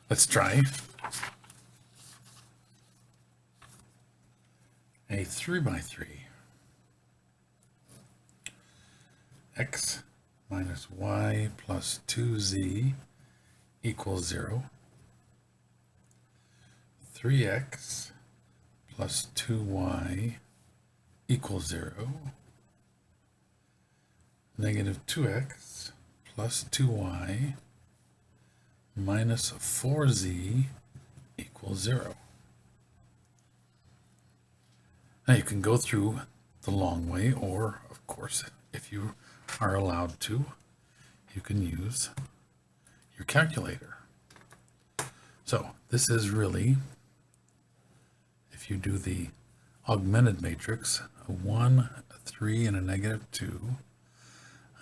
Let's try a 3 by 3. X minus y plus 2z equals 0. 3x plus 2y equals 0. Negative 2x plus 2y minus 4z equals 0. Now you can go through the long way, or of course, if you are allowed to, you can use your calculator. So this is really, if you do the augmented matrix, a 1, a 3, and a negative 2,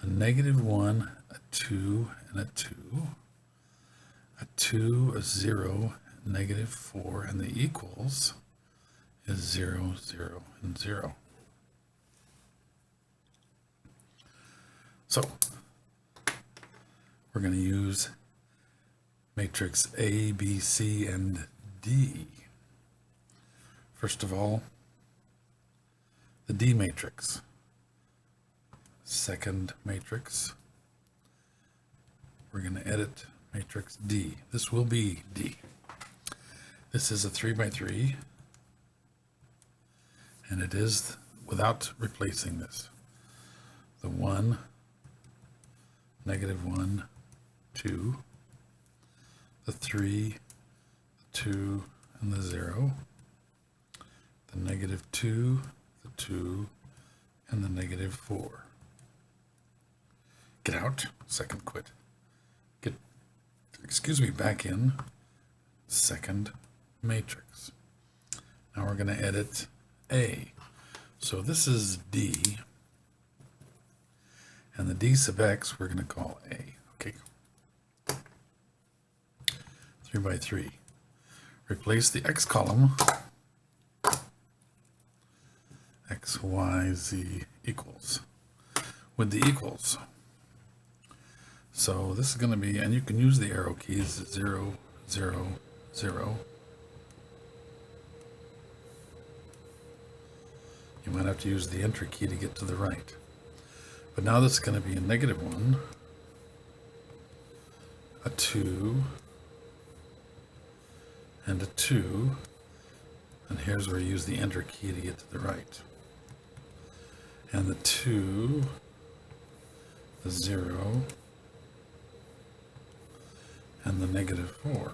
a negative 1, a 2, and a 2, a 2, a 0, negative 4, and the equals is 0, 0, and 0. So we're going to use matrix A, B, C, and D. First of all, the D matrix. Second matrix, we're going to edit matrix D. This will be D. This is a 3 by 3, and it is without replacing this. The 1, negative 1, 2, the 3, the 2, and the 0, the negative 2, the 2, and the negative 4. Get out, second quit. Get, back in second matrix. Now we're going to edit A. So this is D, and the D sub x we're going to call A. Okay. 3 by 3. Replace the x column, x, y, z equals, with the equals. So this is going to be, and you can use the arrow keys, 0, 0, 0. You might have to use the enter key to get to the right. But now this is going to be a negative 1, a 2, and a 2. And here's where you use the enter key to get to the right. And the 2, the 0, and the negative 4.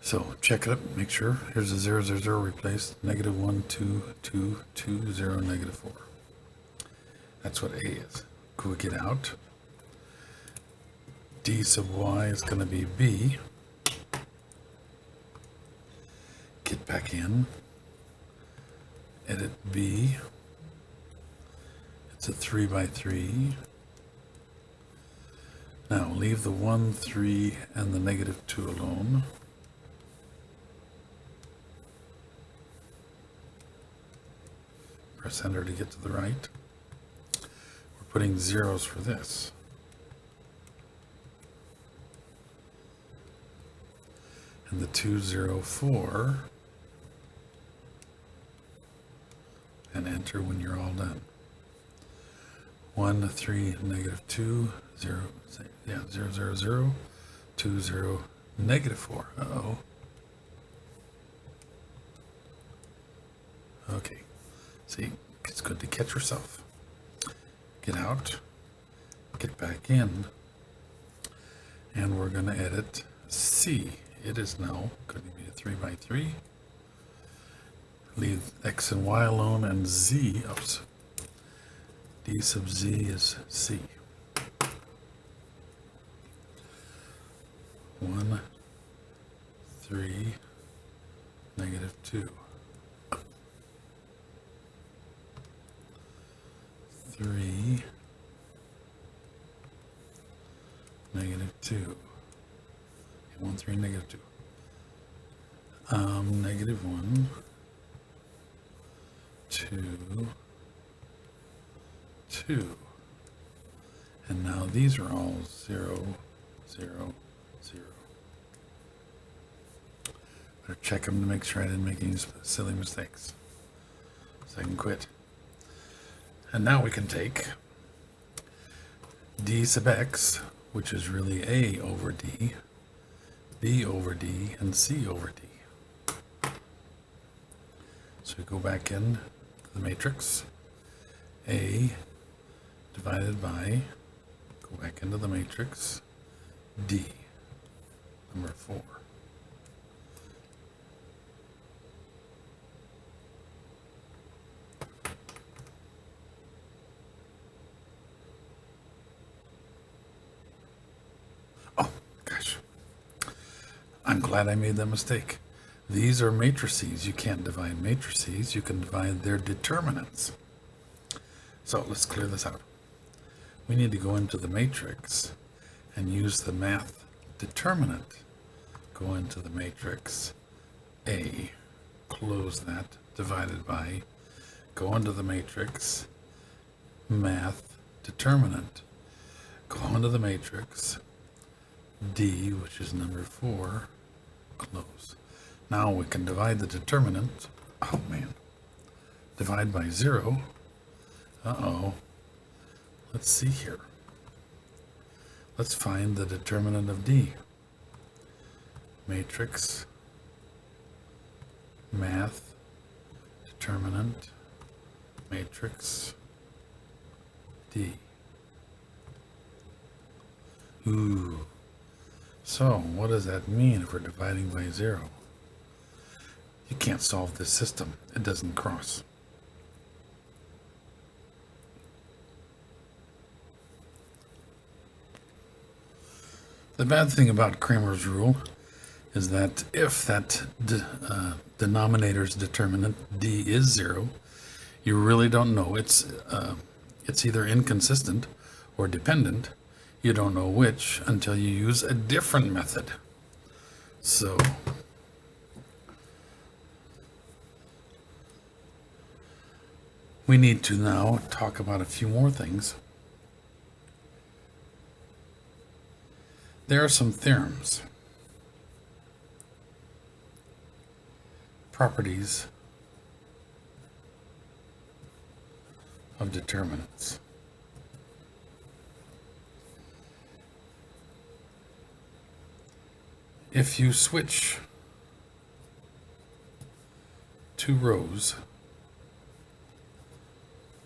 So check it up, make sure. Here's a 0, 0, 0 replaced. Negative 1, 2, 2, 2, 0, negative 4. That's what A is. Could we get out? D sub y is going to be B. Get back in. Edit B. It's a 3 by 3. Now leave the 1, 3, and the negative 2 alone. Press enter to get to the right. We're putting zeros for this. And the 2, 0, 4. And enter when you're all done. 1, 3, negative 2, 0, 0, 0, 0, 2, 0, negative 4. Uh-oh. Okay. See, it's good to catch yourself. Get out, get back in, and we're going to edit C. It is now going to be a 3 by 3. Leave X and Y alone, and Z, oops. D sub Z is C. 1, 3, negative 2. 3, negative 2. 1, 3, negative 2. Negative 1, 2, 2. And now these are all 0, 0, 0. Better check them to make sure I didn't make any silly mistakes. So I can quit. And now we can take d sub x, which is really a over d, b over d, and c over d. So we go back in to the matrix. A divided by, go back into the matrix, d, number 4. Oh, gosh. I'm glad I made that mistake. These are matrices. You can't divide matrices. You can divide their determinants. So let's clear this out. We need to go into the matrix and use the math determinant. Go into the matrix A, close that, divided by, go into the matrix math determinant. Go into the matrix D, which is number 4, close. Now we can divide the determinant. Oh man. Divide by 0. Uh-oh. Let's see here. Let's find the determinant of D. Matrix, math, determinant, matrix, D. Ooh. So, what does that mean if we're dividing by 0? You can't solve this system. It doesn't cross. The bad thing about Cramer's rule is that if that denominator's determinant d is 0, you really don't know. It's either inconsistent or dependent. You don't know which until you use a different method. So we need to now talk about a few more things. There are some theorems, properties of determinants. If you switch 2 rows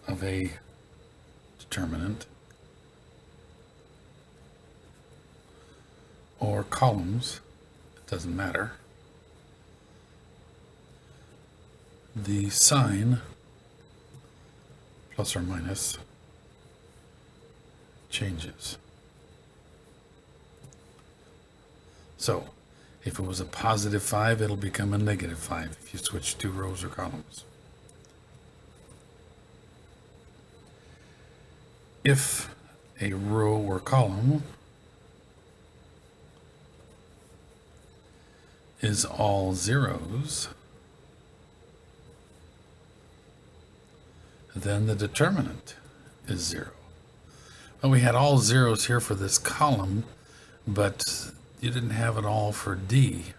of a determinant or columns, it doesn't matter, the sign, plus or minus, changes. So, if it was a positive 5, it'll become a negative 5 if you switch 2 rows or columns. If a row or column is all zeros, then the determinant is 0. Well, we had all zeros here for this column, but you didn't have it all for D.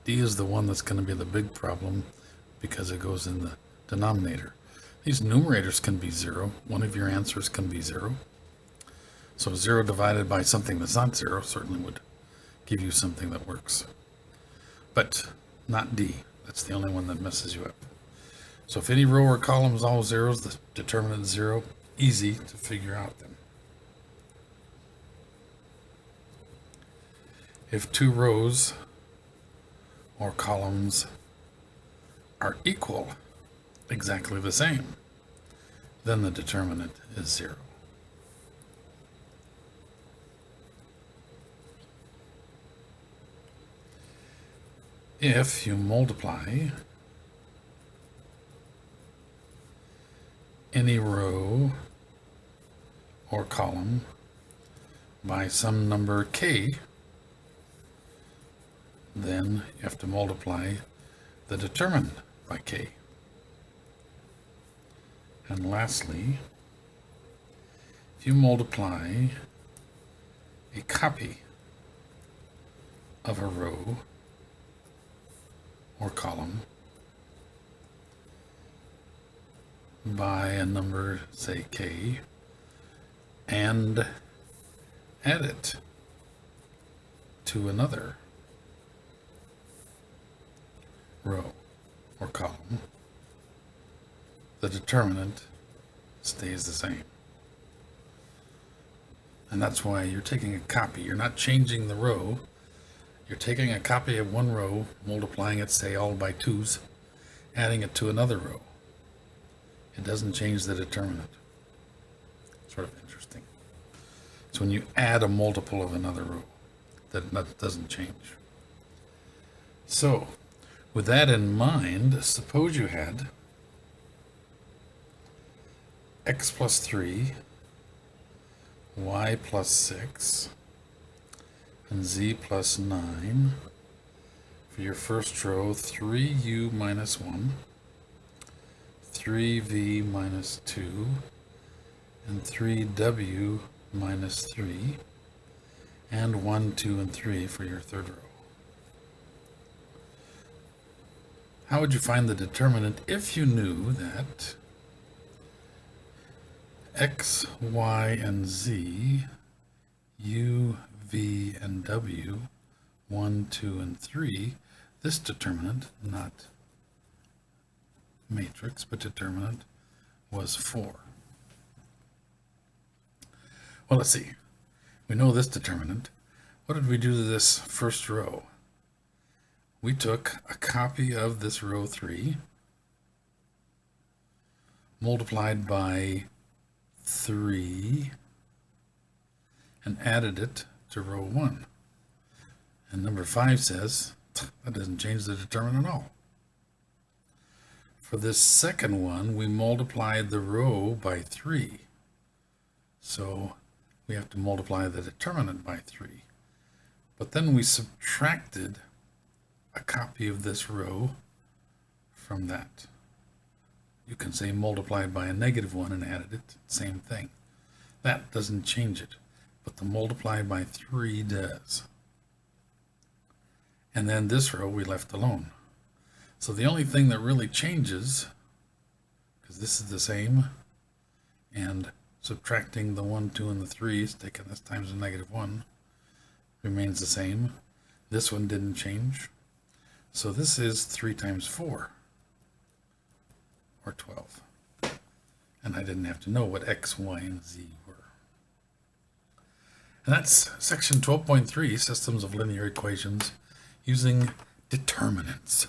D is the one that's going to be the big problem because it goes in the denominator. These numerators can be 0. One of your answers can be 0. So 0 divided by something that's not 0 certainly would give you something that works. But not D. That's the only one that messes you up. So if any row or column is all zeros, the determinant is 0. Easy to figure out then. If 2 rows or columns are equal, exactly the same, then the determinant is 0. If you multiply any row or column by some number k, then you have to multiply the determinant by k. And lastly, if you multiply a copy of a row or column by a number, say k, and add it to another row or column, the determinant stays the same. And that's why you're taking a copy. You're not changing the row. You're taking a copy of one row, multiplying it, say, all by 2's, adding it to another row. It doesn't change the determinant. Sort of interesting. So when you add a multiple of another row, that doesn't change. So with that in mind, suppose you had x plus 3, y plus 6, and z plus 9. For your first row, 3u minus 1, 3v minus 2, and 3w minus 3, and 1, 2, and 3 for your third row. How would you find the determinant if you knew that x, y, and z, u, v, and w, 1, 2, and 3, this determinant, not matrix, but determinant, was 4? Well, let's see. We know this determinant. What did we do to this first row? We took a copy of this row 3, multiplied by 3, and added it to row 1. And number 5 says, that doesn't change the determinant at all. For this second one, we multiplied the row by 3. So we have to multiply the determinant by 3. But then we subtracted a copy of this row from that. You can say multiplied by a -1 and added it, same thing. That doesn't change it, but the multiply by 3 does. And then this row we left alone. So the only thing that really changes, because this is the same, and subtracting the 1, 2, and the 3's, taking this times a -1, remains the same. This one didn't change. So this is 3 times 4, or 12. And I didn't have to know what x, y, and z were. And that's section 12.3, Systems of Linear Equations using determinants.